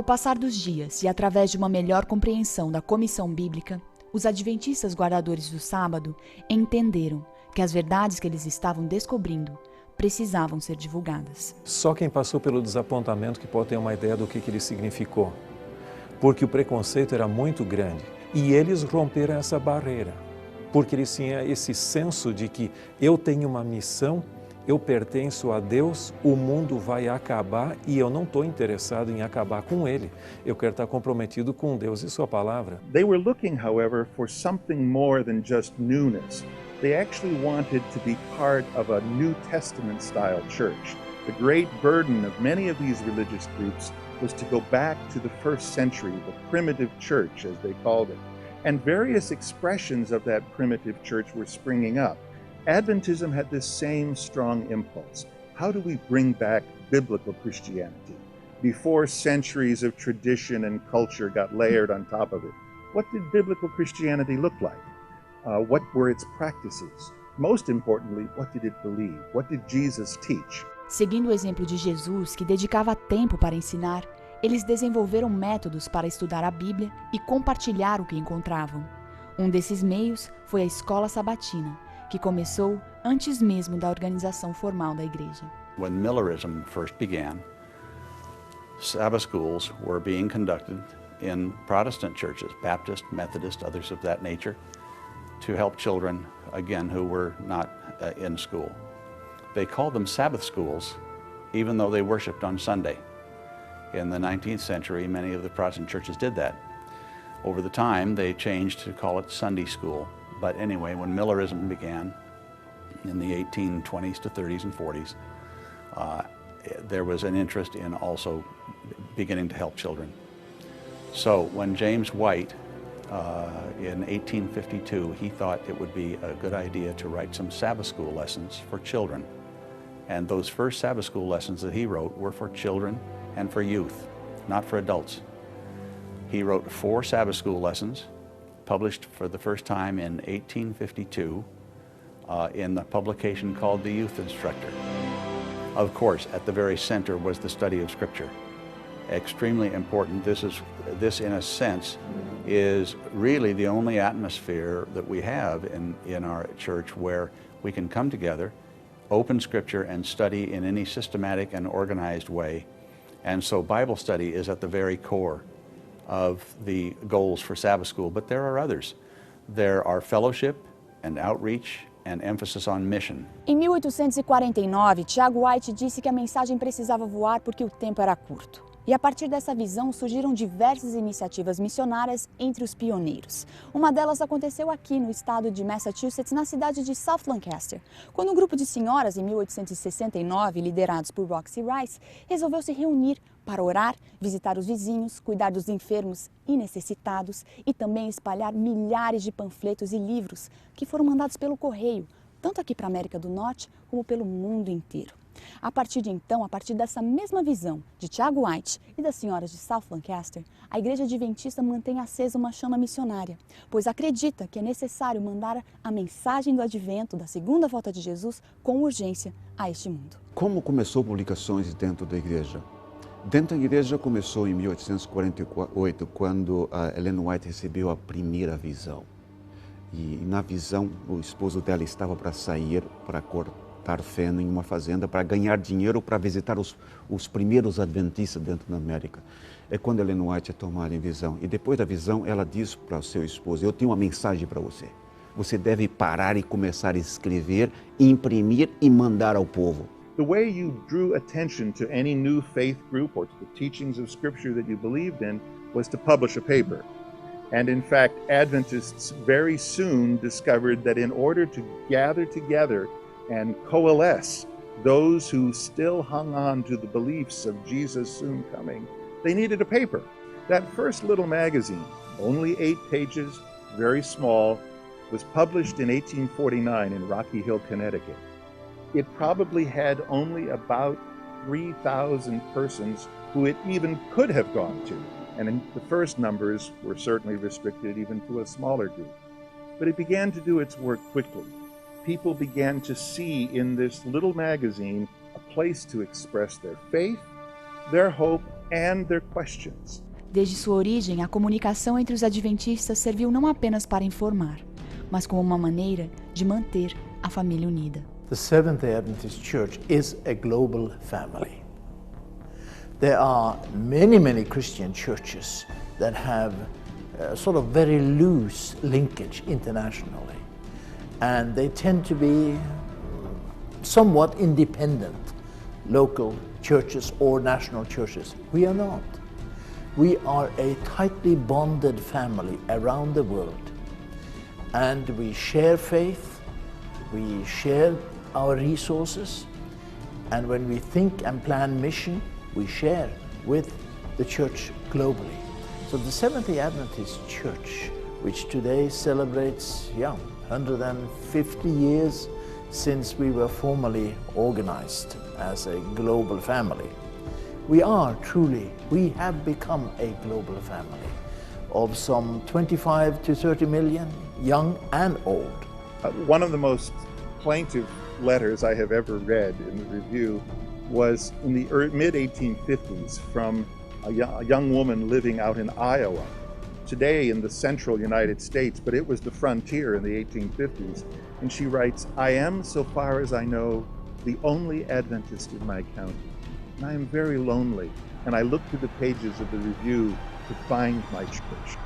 o passar dos dias e através de uma melhor compreensão da comissão bíblica, os adventistas guardadores do sábado entenderam que as verdades que eles estavam descobrindo precisavam ser divulgadas. Só quem passou pelo desapontamento que pode ter uma ideia do que ele significou, porque o preconceito era muito grande e eles romperam essa barreira, porque eles tinham esse senso de que eu tenho uma missão, eu pertenço a Deus, o mundo vai acabar e eu não estou interessado em acabar com ele. Eu quero estar comprometido com Deus e sua palavra. They were looking, however, for something more than just newness. They actually wanted to be part of a New Testament-style church. The great burden of many of these religious groups was to go back to the first century, the primitive church, as they called it. And various expressions of that primitive church were springing up. Adventism had this same strong impulse. How do we bring back biblical Christianity? Before centuries of tradition and culture got layered on top of it, what did biblical Christianity look like? What were its practices? Most importantly, what did it believe? What did Jesus teach? Seguindo o exemplo de Jesus, que dedicava tempo para ensinar, eles desenvolveram métodos para estudar a Bíblia e compartilhar o que encontravam. Um desses meios foi a escola sabatina, que começou antes mesmo da organização formal da igreja. When Millerism first began, Sabbath schools were being conducted in Protestant churches, Baptist, Methodist, others of that nature, to help children, again, who were not in school. They called them Sabbath schools, even though they worshiped on Sunday. In the 19th century, many of the Protestant churches did that. Over the time, they changed to call it Sunday school. But anyway, when Millerism began in the 1820s to 30s and 40s, there was an interest in also beginning to help children. So when James White, in 1852, he thought it would be a good idea to write some Sabbath school lessons for children. And those first Sabbath school lessons that he wrote were for children and for youth, not for adults. He wrote 4 Sabbath school lessons, published for the first time in 1852 in the publication called The Youth Instructor. Of course, at the very center was the study of Scripture. Extremely important. This in a sense is really the only atmosphere that we have in our church where we can come together, open Scripture and study in any systematic and organized way. And so Bible study is at the very core of the goals for Sabbath school, but there are others. There are fellowship and outreach and emphasis on mission. Em 1849, Tiago White disse que a mensagem precisava voar porque o tempo era curto. E a partir dessa visão surgiram diversas iniciativas missionárias entre os pioneiros. Uma delas aconteceu aqui no estado de Massachusetts, na cidade de South Lancaster, quando um grupo de senhoras, em 1869, liderados por Roxy Rice, resolveu se reunir para orar, visitar os vizinhos, cuidar dos enfermos e necessitados e também espalhar milhares de panfletos e livros que foram mandados pelo correio, tanto aqui para a América do Norte como pelo mundo inteiro. A partir de então, a partir dessa mesma visão de Tiago White e das senhoras de South Lancaster, a Igreja Adventista mantém acesa uma chama missionária, pois acredita que é necessário mandar a mensagem do advento, da segunda volta de Jesus, com urgência a este mundo. Como começou publicações dentro da igreja? Dentro da igreja começou em 1848, quando a Ellen White recebeu a primeira visão. E na visão, o esposo dela estava para sair para cortar feno em uma fazenda para ganhar dinheiro para visitar os primeiros adventistas dentro da América. É quando Ellen White é tomada em visão. E depois da visão, ela diz para o seu esposo: eu tenho uma mensagem para você. Você deve parar e começar a escrever, imprimir e mandar ao povo. The way you drew attention to any new faith group or to the teachings of Scripture that you believed in was to publish a paper. And in fact, Adventists very soon discovered that in order to gather together and coalesce those who still hung on to the beliefs of Jesus soon coming, they needed a paper. That first little magazine, only 8 pages, very small, was published in 1849 in Rocky Hill, Connecticut. It probably had only about 3,000 persons who it even could have gone to. And the first numbers were certainly restricted even to a smaller group. But it began to do its work quickly. People began to see in this little magazine a place to express their faith, their hope, and their questions. Desde sua origem, a comunicação entre os adventistas serviu não apenas para informar, mas como uma maneira de manter a família unida. The Seventh-day Adventist Church is a global family. There are many Christian churches that have sort of very loose linkage internationally, and they tend to be somewhat independent local churches or national churches. We are not. We are a tightly bonded family around the world, and we share faith, we share our resources, and when we think and plan mission, we share with the church globally. So the Seventh-day Adventist Church, which today celebrates 150 years since we were formally organized as a global family, we have become a global family of some 25 to 30 million, young and old. One of the most plaintive letters I have ever read in the review was in the mid-1850s from a young woman living out in Iowa, today in the central United States, but it was the frontier in the 1850s. And she writes, "I am, so far as I know, the only Adventist in my county. And I am very lonely, and I look through the pages of the review to find my church."